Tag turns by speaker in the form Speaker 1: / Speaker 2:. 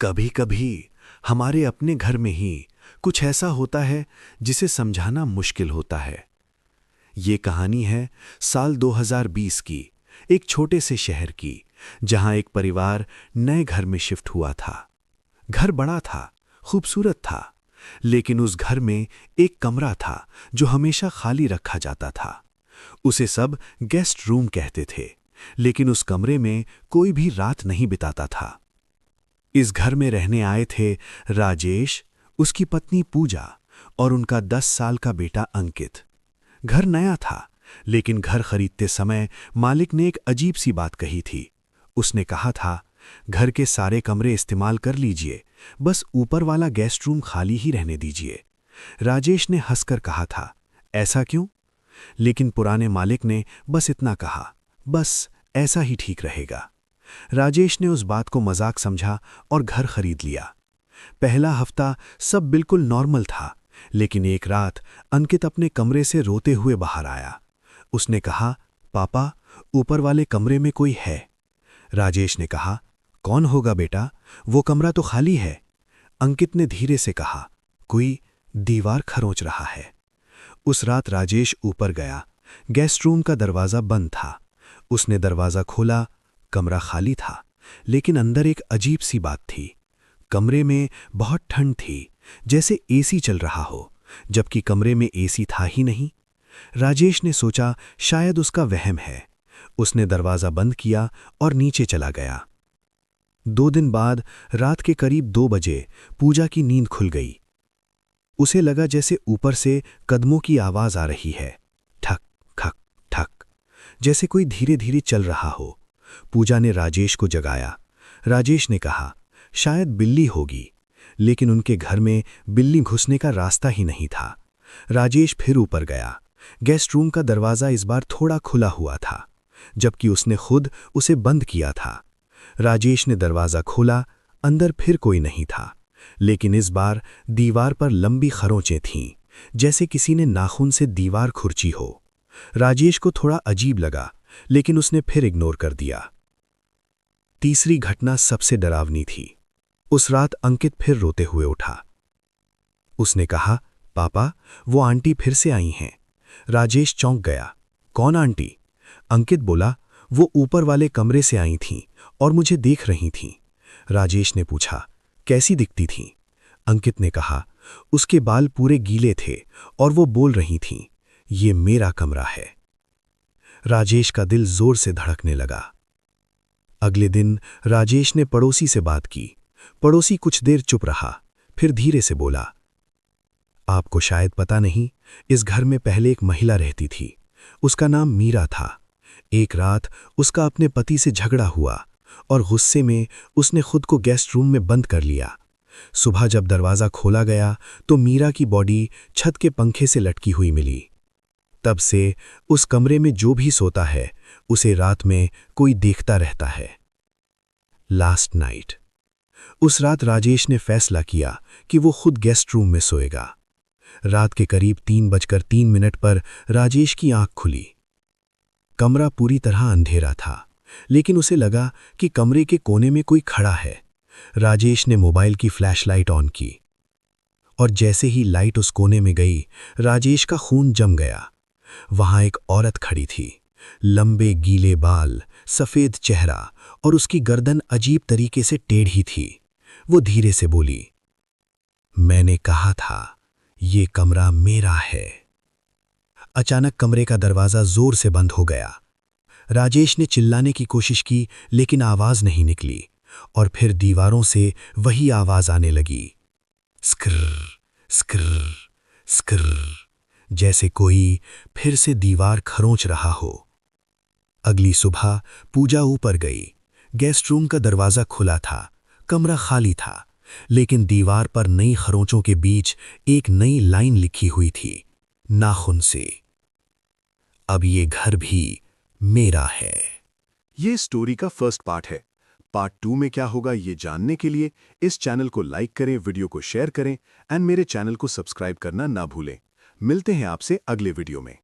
Speaker 1: कभी कभी हमारे अपने घर में ही कुछ ऐसा होता है जिसे समझाना मुश्किल होता है। ये कहानी है साल 2020 की, एक छोटे से शहर की, जहां एक परिवार नए घर में शिफ्ट हुआ था। घर बड़ा था, खूबसूरत था, लेकिन उस घर में एक कमरा था जो हमेशा खाली रखा जाता था। उसे सब गेस्ट रूम कहते थे, लेकिन उस कमरे में कोई भी रात नहीं बिताता था। इस घर में रहने आए थे राजेश, उसकी पत्नी पूजा और उनका 10 साल का बेटा अंकित। घर नया था, लेकिन घर खरीदते समय मालिक ने एक अजीब सी बात कही थी। उसने कहा था, घर के सारे कमरे इस्तेमाल कर लीजिए, बस ऊपर वाला गेस्ट रूम खाली ही रहने दीजिए। राजेश ने हंसकर कहा था, ऐसा क्यों? लेकिन पुराने मालिक ने बस इतना कहा, बस ऐसा ही ठीक रहेगा। राजेश ने उस बात को मजाक समझा और घर खरीद लिया। पहला हफ्ता सब बिल्कुल नॉर्मल था, लेकिन एक रात अंकित अपने कमरे से रोते हुए बाहर आया। उसने कहा, पापा, ऊपर वाले कमरे में कोई है। राजेश ने कहा, कौन होगा बेटा, वो कमरा तो खाली है। अंकित ने धीरे से कहा, कोई दीवार खरोंच रहा है। उस रात राजेश ऊपर गया। गेस्ट रूम का दरवाज़ा बंद था। उसने दरवाज़ा खोला। कमरा खाली था, लेकिन अंदर एक अजीब सी बात थी। कमरे में बहुत ठंड थी, जैसे एसी चल रहा हो, जबकि कमरे में एसी था ही नहीं। राजेश ने सोचा शायद उसका वहम है। उसने दरवाज़ा बंद किया और नीचे चला गया। 2 दिन बाद रात के करीब 2 बजे पूजा की नींद खुल गई। उसे लगा जैसे ऊपर से कदमों की आवाज़ आ रही है, ठक ठक ठक, जैसे कोई धीरे धीरे चल रहा हो। पूजा ने राजेश को जगाया। राजेश ने कहा, शायद बिल्ली होगी, लेकिन उनके घर में बिल्ली घुसने का रास्ता ही नहीं था। राजेश फिर ऊपर गया। गेस्ट रूम का दरवाज़ा इस बार थोड़ा खुला हुआ था, जबकि उसने खुद उसे बंद किया था। राजेश ने दरवाज़ा खोला। अंदर फिर कोई नहीं था, लेकिन इस बार दीवार पर लंबी खरोंचें थीं, जैसे किसी ने नाखून से दीवार खुरची हो। राजेश को थोड़ा अजीब लगा, लेकिन उसने फिर इग्नोर कर दिया। तीसरी घटना सबसे डरावनी थी। उस रात अंकित फिर रोते हुए उठा। उसने कहा, पापा, वो आंटी फिर से आई हैं। राजेश चौंक गया। कौन आंटी? अंकित बोला, वो ऊपर वाले कमरे से आई थीं और मुझे देख रही थीं। राजेश ने पूछा, कैसी दिखती थीं? अंकित ने कहा, उसके बाल पूरे गीले थे और वो बोल रही थीं, ये मेरा कमरा है। राजेश का दिल जोर से धड़कने लगा। अगले दिन राजेश ने पड़ोसी से बात की। पड़ोसी कुछ देर चुप रहा, फिर धीरे से बोला, आपको शायद पता नहीं, इस घर में पहले एक महिला रहती थी। उसका नाम मीरा था। एक रात उसका अपने पति से झगड़ा हुआ और गुस्से में उसने खुद को गेस्ट रूम में बंद कर लिया। सुबह जब दरवाज़ा खोला गया तो मीरा की बॉडी छत के पंखे से लटकी हुई मिली। तब से उस कमरे में जो भी सोता है, उसे रात में कोई देखता रहता है। Last night. उस रात राजेश ने फैसला किया कि वो खुद गेस्ट रूम में सोएगा। रात के करीब 3:03 पर राजेश की आंख खुली। कमरा पूरी तरह अंधेरा था, लेकिन उसे लगा कि कमरे के कोने में कोई खड़ा है। राजेश ने मोबाइल की फ्लैशलाइट ऑन की, और जैसे ही लाइट उस कोने में गई, राजेश का खून जम गया। वहां एक औरत खड़ी थी, लंबे गीले बाल, सफेद चेहरा और उसकी गर्दन अजीब तरीके से टेढ़ी थी। वो धीरे से बोली, मैंने कहा था, ये कमरा मेरा है। अचानक कमरे का दरवाज़ा जोर से बंद हो गया। राजेश ने चिल्लाने की कोशिश की, लेकिन आवाज़ नहीं निकली, और फिर दीवारों से वही आवाज़ आने लगी, स्क्रर स्क्रर स्क्रर, जैसे कोई फिर से दीवार खरोंच रहा हो। अगली सुबह पूजा ऊपर गई। गेस्ट रूम का दरवाज़ा खुला था, कमरा खाली था, लेकिन दीवार पर नई खरोंचों के बीच एक नई लाइन लिखी हुई थी, नाखून से, अब ये घर भी मेरा है।
Speaker 2: ये स्टोरी का फर्स्ट पार्ट है। पार्ट 2 में क्या होगा ये जानने के लिए इस चैनल को लाइक करें, वीडियो को शेयर करें एंड मेरे चैनल को सब्सक्राइब करना ना भूलें। मिलते हैं आपसे अगले वीडियो में।